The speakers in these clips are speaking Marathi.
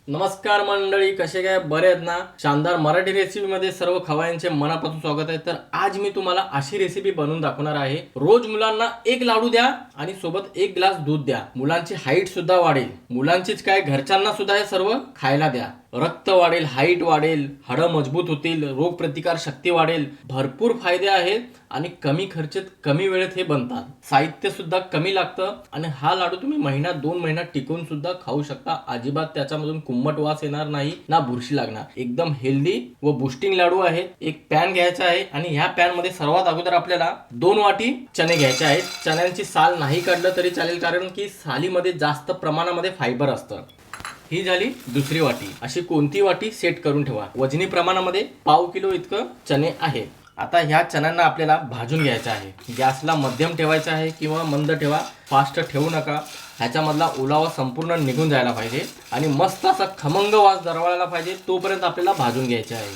नमस्कार मंडळी, कसे काय? बरे आहेत ना? शानदार मराठी रेसिपी मध्ये सर्व खवय्यांचे मनापासून स्वागत आहे. तर आज मी तुम्हाला अशी रेसिपी बनवून दाखवणार आहे. रोज मुलांना एक लाडू द्या आणि सोबत एक ग्लास दूध द्या. मुलांची हाईट सुद्धा वाढेल. मुलांचीच काय, घरच्यांना सुद्धा हे सर्व खायला द्या. रक्त वाढेल, हाईट वाढेल, हाडं मजबूत होतील, रोग प्रतिकार शक्ती वाढेल. भरपूर फायदे आहेत आणि कमी खर्चात कमी वेळेत हे बनतात. साहित्य सुद्धा कमी लागतं आणि हा लाडू तुम्ही महिना 2 महिना टिकून सुद्धा खाऊ शकता. अजिबात त्याच्यामधून कुंमट वास येणार नाही ना बुरशी लागणार. एकदम हेल्दी व बुस्टिंग लाडू आहेत. एक पॅन घ्यायचा आहे आणि ह्या पॅन मध्ये सर्वात अगोदर आपल्याला 2 वाटी चणे घ्यायचे आहेत. चण्यांची साल नाही काढलं तरी चालेल, कारण की सालीमध्ये जास्त प्रमाणामध्ये फायबर असतं. ही झाली दुसरी वाटी. अशी कोणती वाटी सेट करून ठेवा. वजनी प्रमाणामध्ये पाव किलो इतकं चणे आहे. आता ह्या चण्यांना आपल्याला भाजून घ्यायचं आहे. गॅसला मध्यम ठेवायचा आहे किंवा मंद ठेवा, फास्ट ठेवू नका. ह्याच्यामधला ओलावा संपूर्ण निघून जायला पाहिजे आणि मस्त असा खमंग वास दरवळायला पाहिजे, तोपर्यंत आपल्याला भाजून घ्यायचे आहे.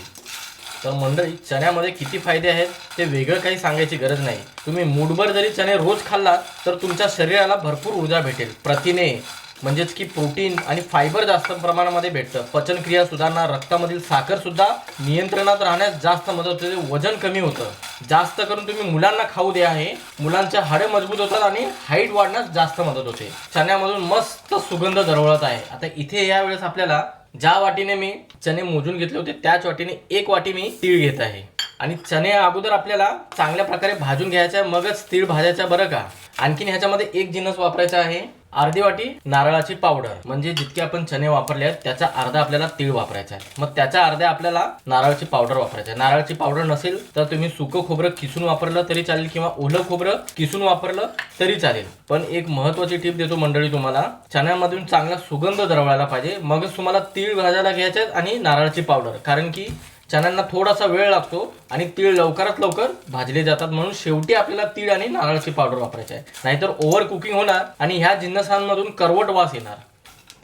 तर मंडळी, चण्यामध्ये किती फायदे आहेत ते वेगळं काही सांगायची गरज नाही. तुम्ही मूठभर जरी चणे रोज खाल्लात तर तुमच्या शरीराला भरपूर ऊर्जा भेटेल. प्रथिने म्हणजेच की प्रोटीन आणि फायबर जास्त प्रमाणामध्ये भेटतं. पचनक्रिया सुधारणार, रक्तामधील साखर सुद्धा नियंत्रणात राहण्यास जास्त मदत होते. वजन कमी होतं. जास्त करून तुम्ही मुलांना खाऊ द्या. आहे मुलांच्या हाडे मजबूत होतात आणि हाईट वाढण्यास जास्त मदत होते. चण्यामधून मस्त सुगंध दरवळत आहे. आता इथे यावेळेस आपल्याला ज्या वाटीने मी चणे मोजून घेतले होते त्याच वाटीने 1 वाटी मी तीळ घेत आहे. आणि चणे अगोदर आपल्याला चांगल्या प्रकारे भाजून घ्यायचे, मगच तीळ भाजायचा बरं का. आणखीन ह्याच्यामध्ये एक जिन्नस वापरायचा आहे. अर्धी वाटी नारळाची पावडर, म्हणजे जितके आपण चणे वापरले आहेत त्याचा अर्धा आपल्याला तीळ वापरायचा आहे. मग त्याच्या अर्ध्या आपल्याला नारळाची पावडर वापरायची आहे. नारळाची पावडर नसेल तर तुम्ही सुकं खोबरं किसून वापरलं तरी चालेल किंवा ओलं खोबरं किसून वापरलं तरी चालेल. पण एक महत्त्वाची टिप देतो मंडळी तुम्हाला, चण्यामधून चांगला सुगंध दरवळायला पाहिजे, मगच तुम्हाला तीळ भाजायला घ्यायचे आहेत आणि नारळाची पावडर. कारण की चण्यांना थोडासा वेळ लागतो आणि तीळ लवकरात लवकर भाजले जातात, म्हणून शेवटी आपल्याला तीळ आणि नारळाची पावडर वापरायची आहे. नाहीतर ओव्हर कुकिंग होणार आणि ह्या जिन्नसांमधून करवट वास येणार.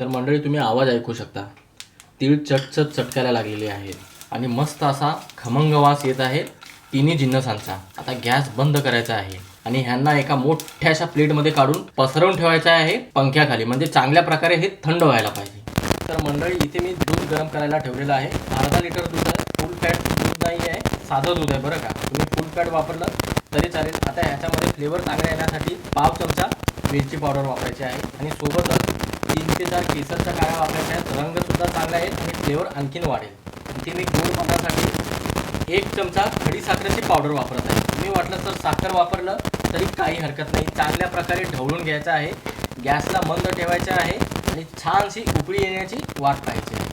तर मंडळी, तुम्ही आवाज ऐकू शकता. तीळ चटचट चटकायला लागलेले आहेत आणि मस्त असा खमंग वास येत आहे तिन्ही जिन्नसांचा. आता गॅस बंद करायचा आहे आणि ह्यांना एका मोठ्याशा प्लेटमध्ये काढून पसरवून ठेवायचं आहे पंख्याखाली, म्हणजे चांगल्या प्रकारे हे थंड व्हायला पाहिजे. तर मंडळी, इथे मी दूध गरम करायला ठेवलेलं आहे. अर्धा लिटर दूध आहे. फुल फॅट दूध नाही आहे, साधं दूध आहे बरं का. तुम्ही फुल फॅट वापरलं तरी चालेल. आता ह्याच्यामध्ये फ्लेवर चांगला येण्यासाठी पाव चमचा मिरची पावडर वापरायची आहे आणि सोबतच 3 ते 4 केसरच्या काड्या वापरायच्या आहेत. रंगसुद्धा चांगला आहे आणि फ्लेवर आणखीन वाढेल. इथे मी गोड बनवण्यासाठी 1 चमचा खडी साखरेची पावडर वापरत आहे. तुम्ही वाटलं तर साखर वापरलं तरी काही हरकत नाही. चांगल्या प्रकारे ढवळून घ्यायचं आहे. गॅसला मंद ठेवायचं आहे आणि छानशी उकळी येण्याची वाट पाहायची आहे.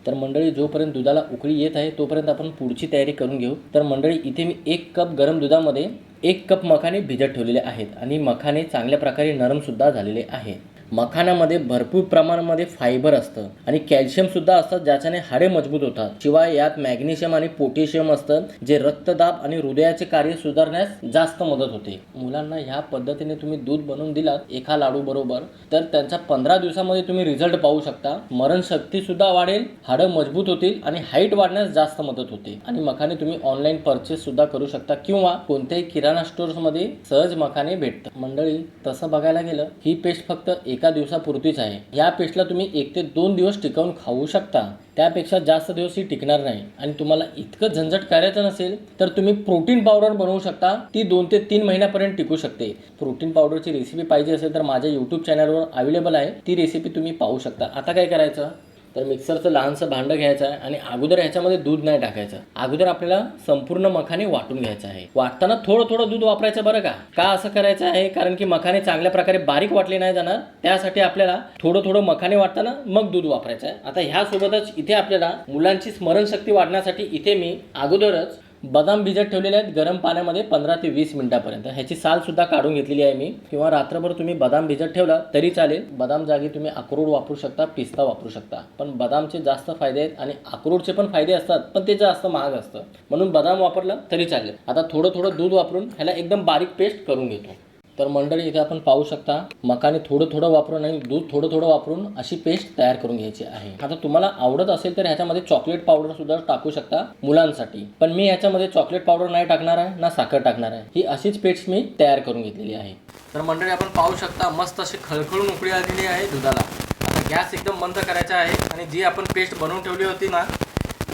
तर मंडळी, जोपर्यंत दुधाला उकळी येत आहे तोपर्यंत आपण पुढची तयारी करून घेऊ. तर मंडळी, इथे मी 1 कप गरम दुधामध्ये 1 कप मखाने भिजत ठेवलेले आहेत आणि मखाने चांगल्या प्रकारे नरमसुद्धा झालेले आहे. मखाण्यामध्ये भरपूर प्रमाणामध्ये फायबर असतं आणि कॅल्शियम सुद्धा असतं, ज्याच्याने हाडे मजबूत होतात. शिवाय यात मॅग्नेशियम आणि पोटॅशियम असतं, जे रक्तदाब आणि हृदयाचे कार्य सुधारण्यास जास्त मदत होते. मुलांना ह्या पद्धतीने तुम्ही दूध बनवून दिलात एका लाडू बरोबर तर त्यांचा 15 दिवसामध्ये तुम्ही रिझल्ट पाहू शकता. मरणशक्ती सुद्धा वाढेल, हाडं मजबूत होतील आणि हाईट वाढण्यास जास्त मदत होते. आणि मखाने तुम्ही ऑनलाईन परचेस सुद्धा करू शकता किंवा कोणत्याही किराणा स्टोअर्समध्ये सहज मखाने भेटतात. मंडळी, तसं बघायला गेलं ही पेस्ट फक्त एका दिवसापुरतीच आहे. या पेस्टला तुम्ही 1 ते 2 दिवस टिकवून खाऊ शकता. त्यापेक्षा जास्त दिवस ही टिकणार नाही. आणि तुम्हाला इतकं झंझट करायचं नसेल तर तुम्ही प्रोटीन पावडर बनवू शकता. ती 2 ते 3 महिन्यापर्यंत टिकू शकते. प्रोटीन पावडरची रेसिपी पाहिजे असेल तर माझ्या यूट्यूब चॅनलवर अवेलेबल आहे. ती रेसिपी तुम्ही पाहू शकता. आता काय करायचं तर मिक्सरचं लहानसं भांडं घ्यायचं आहे आणि अगोदर ह्याच्यामध्ये दूध नाही टाकायचं. अगोदर आपल्याला संपूर्ण मखाने वाटून घ्यायचं आहे. वाटताना थोडं थोडं दूध वापरायचं बरं का. का असं करायचं आहे, कारण की मखाने चांगल्या प्रकारे बारीक वाटले नाही जाणार, त्यासाठी आपल्याला थोडं थोडं मखाने वाटताना मग दूध वापरायचं आहे. आता ह्यासोबतच इथे आपल्याला मुलांची स्मरणशक्ती वाढण्यासाठी इथे मी अगोदरच बदाम भिजत ठेवलेले आहेत गरम पाण्यामध्ये 15 ते 20 मिनिटापर्यंत. ह्याची साल सुद्धा काढून घेतलेली आहे मी. किंवा रात्रभर तुम्ही बदाम भिजत ठेवला तरी चालेल. बदाम जागी तुम्ही अक्रोड वापरू शकता, पिस्ता वापरू शकता. पण बदामचे जास्त फायदे आहेत आणि अक्रोडचे पण फायदे असतात, पण ते जास्त महाग असतं, म्हणून बदाम वापरलं तरी चालेल. आता थोडं थोडं दूध वापरून ह्याला एकदम बारीक पेस्ट करून घेतो. तर मंडळी, इथे आपण पाहू शकता मखाने थोडं थोडं वापरून आणि दूध थोडं थोडं वापरून अशी पेस्ट तयार करून घ्यायची आहे. आता तुम्हाला आवडत असेल तर ह्याच्यामध्ये चॉकलेट पावडर सुद्धा टाकू शकता मुलांसाठी, पण मी ह्याच्यामध्ये चॉकलेट पावडर नाही टाकणार आहे ना साखर टाकणार आहे. ही अशीच पेस्ट मी तयार करून घेतलेली आहे. तर मंडळी, आपण पाहू शकता मस्त अशी खळखळून उकळी आलेली आहे दुधाला. आता गॅस एकदम मंद करायचा आहे आणि जी आपण पेस्ट बनवून ठेवली होती ना,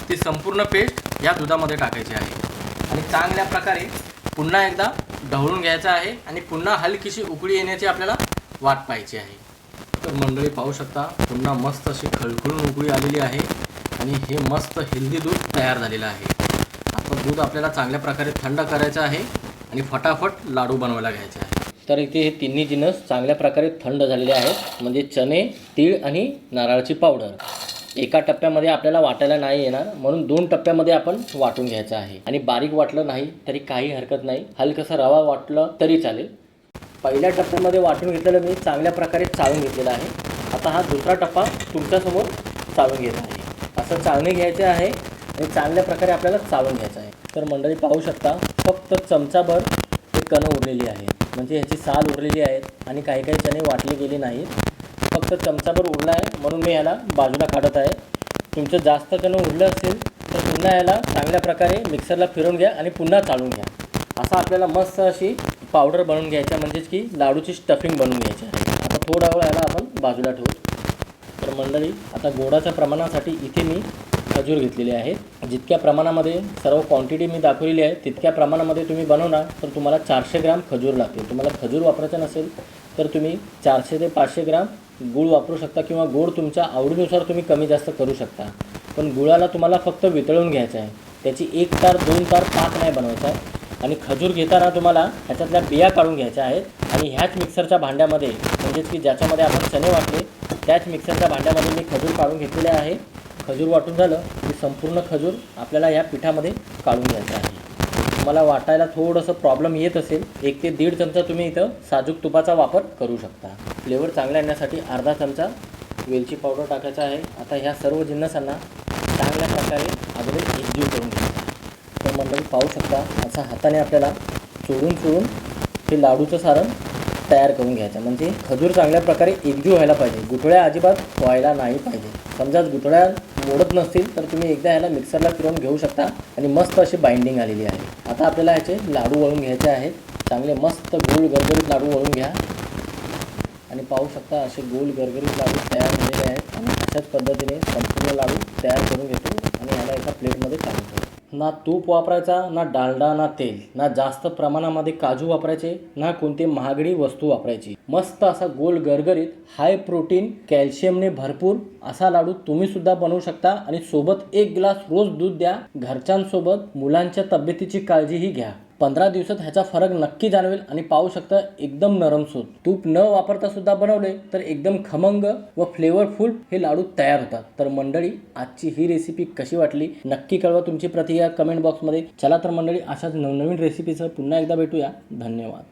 ती संपूर्ण पेस्ट या दुधामध्ये टाकायची आहे आणि चांगल्या प्रकारे पुन्हा एकदा ढवळून घ्यायचं आहे आणि पुन्हा हलकीशी उकळी येण्याची आपल्याला वाट पाहायची आहे. तर मंडळी पाहू शकता, पुन्हा मस्त अशी खळखळून उकळी आलेली आहे आणि हे मस्त हेल्दी दूध तयार झालेलं आहे. आता दूध आपल्याला चांगल्या प्रकारे थंड करायचं आहे आणि फटाफट लाडू बनवायला घ्यायचे आहे. तर इथे हे तिन्ही जिन्नस चांगल्या प्रकारे थंड झालेले आहेत, म्हणजे चणे, तीळ आणि नारळाची पावडर. एका टप्प्यामध्ये आपल्याला वाटायला नाही येणार, म्हणून 2 टप्प्यामध्ये आपण वाटून घ्यायचं आहे. आणि बारीक वाटलं नाही तरी काही हरकत नाही, हलकंसं रवा वाटलं तरी चालेल. पहिल्या टप्प्यामध्ये वाटून घेतलेलं मी चांगल्या प्रकारे चाळून घेतलेला आहे. आता हा दुसरा टप्पा तुमच्यासमोर चाळून घेत आहे. असं चाळणे घ्यायचे आहे आणि चांगल्या प्रकारे आपल्याला चाळून घ्यायचं आहे. तर मंडळी पाहू शकता, फक्त चमचाभर हे कणं उरलेली आहे, म्हणजे ह्याची साल उरलेली आहेत आणि काही काही चणे वाटले गेले नाहीत. फक्त चमचाभर उरला आहे म्हणून मी ह्याला बाजूला काढत आहे. तुमचं जास्त कणं उरलं असेल तर पुन्हा ह्याला चांगल्या प्रकारे मिक्सरला फिरवून घ्या आणि पुन्हा चाळून घ्या. असं आपल्याला मस्त अशी पावडर बनवून घ्यायची, म्हणजेच की लाडूची स्टफिंग बनवून घ्यायची आहे. आता थोडा वेळ ह्याला आपण बाजूला ठेवू. तर मंडळी, आता गोडाच्या प्रमाणासाठी इथे मी खजूर घेतलेले आहेत. जितक्या प्रमाणामध्ये सर्व क्वांटिटी मी दाखवलेली आहे तितक्या प्रमाणामध्ये तुम्ही बनवणार तर तुम्हाला 400 ग्राम खजूर लागतील. तुम्हाला खजूर वापरायचं नसेल तर तुम्ही 400 ते 500 ग्राम गूळ वापरू शकता किंवा गोड तुमच्या आवडीनुसार तुम्ही कमी जास्त करू शकता. पण गुळाला तुम्हाला फक्त वितळून घ्यायचं आहे, त्याची 1 तार 2 तार पाक नाही बनवायचा आहे. आणि खजूर घेताना तुम्हाला ह्याच्यातल्या बिया काढून घ्यायच्या आहेत आणि ह्याच मिक्सरच्या भांड्यामध्ये, म्हणजेच की ज्याच्यामध्ये आपण चणे वाटले त्याच मिक्सरच्या भांड्यामध्ये मी खजूर काढून घेतलेले आहे. खजूर वाटून झालं की संपूर्ण खजूर आपल्याला ह्या पिठामध्ये काढून घ्यायचं आहे. तुम्हाला वाटायला थोडंसं प्रॉब्लेम येत असेल, 1 ते 1.5 चमचा तुम्ही इथं साजूक तुपाचा वापर करू शकता. फ्लेवर चांगला येण्यासाठी अर्धा चमचा वेलची पावडर टाकायचा आहे. आता ह्या सर्व जिन्नसांना चांगल्या प्रकारे अगोदर एकजीव करून घ्यायचा आहे. तर मंडळी पाहू शकता, असा हाताने आपल्याला चोळून हे लाडूचं सारण तयार करून घ्यायचं, म्हणजे खजूर चांगल्या प्रकारे एकजीव व्हायला पाहिजे, गुठळ्या अजिबात व्हायला नाही पाहिजे. समजा गुठळ्या मोडत नसतील तर तुम्ही एकदा ह्याला मिक्सरला फिरवून घेऊ शकता आणि मस्त अशी बाइंडिंग आलेली आहे. आता आपल्याला ह्याचे लाडू वळून घ्यायचे आहेत. चांगले मस्त गोल गरगरीत लाडू वळून घ्या आणि पाहू शकता असे गोल गरगरीत लाडू तयार झालेले आहेत. आणि अशाच पद्धतीने संपूर्ण लाडू तयार करून घेतो आणि ह्याला एका प्लेटमध्ये काढतो. ना तूप वापरायचा, ना डालडा, ना तेल, ना जास्त प्रमाणामध्ये काजू वापरायचे, ना कोणती महागडी वस्तू वापरायची. मस्त असा गोल गरगरीत हाय प्रोटीन कॅल्शियमने भरपूर असा लाडू तुम्ही सुद्धा बनवू शकता. आणि सोबत 1 ग्लास रोज दूध द्या. घरच्यांसोबत मुलांच्या तब्येतीची काळजीही घ्या. 15 दिवसात ह्याचा फरक नक्की जाणवेल. आणि पाहू शकता एकदम नरमसूत, तूप न वापरता सुद्धा बनवले तर एकदम खमंग व फ्लेवरफुल हे लाडू तयार होतात. तर मंडळी, आजची ही रेसिपी कशी वाटली नक्की कळवा तुमची प्रतिक्रिया कमेंट बॉक्समध्ये. चला तर मंडळी, अशाच नवनवीन रेसिपीसह पुन्हा एकदा भेटूया. धन्यवाद.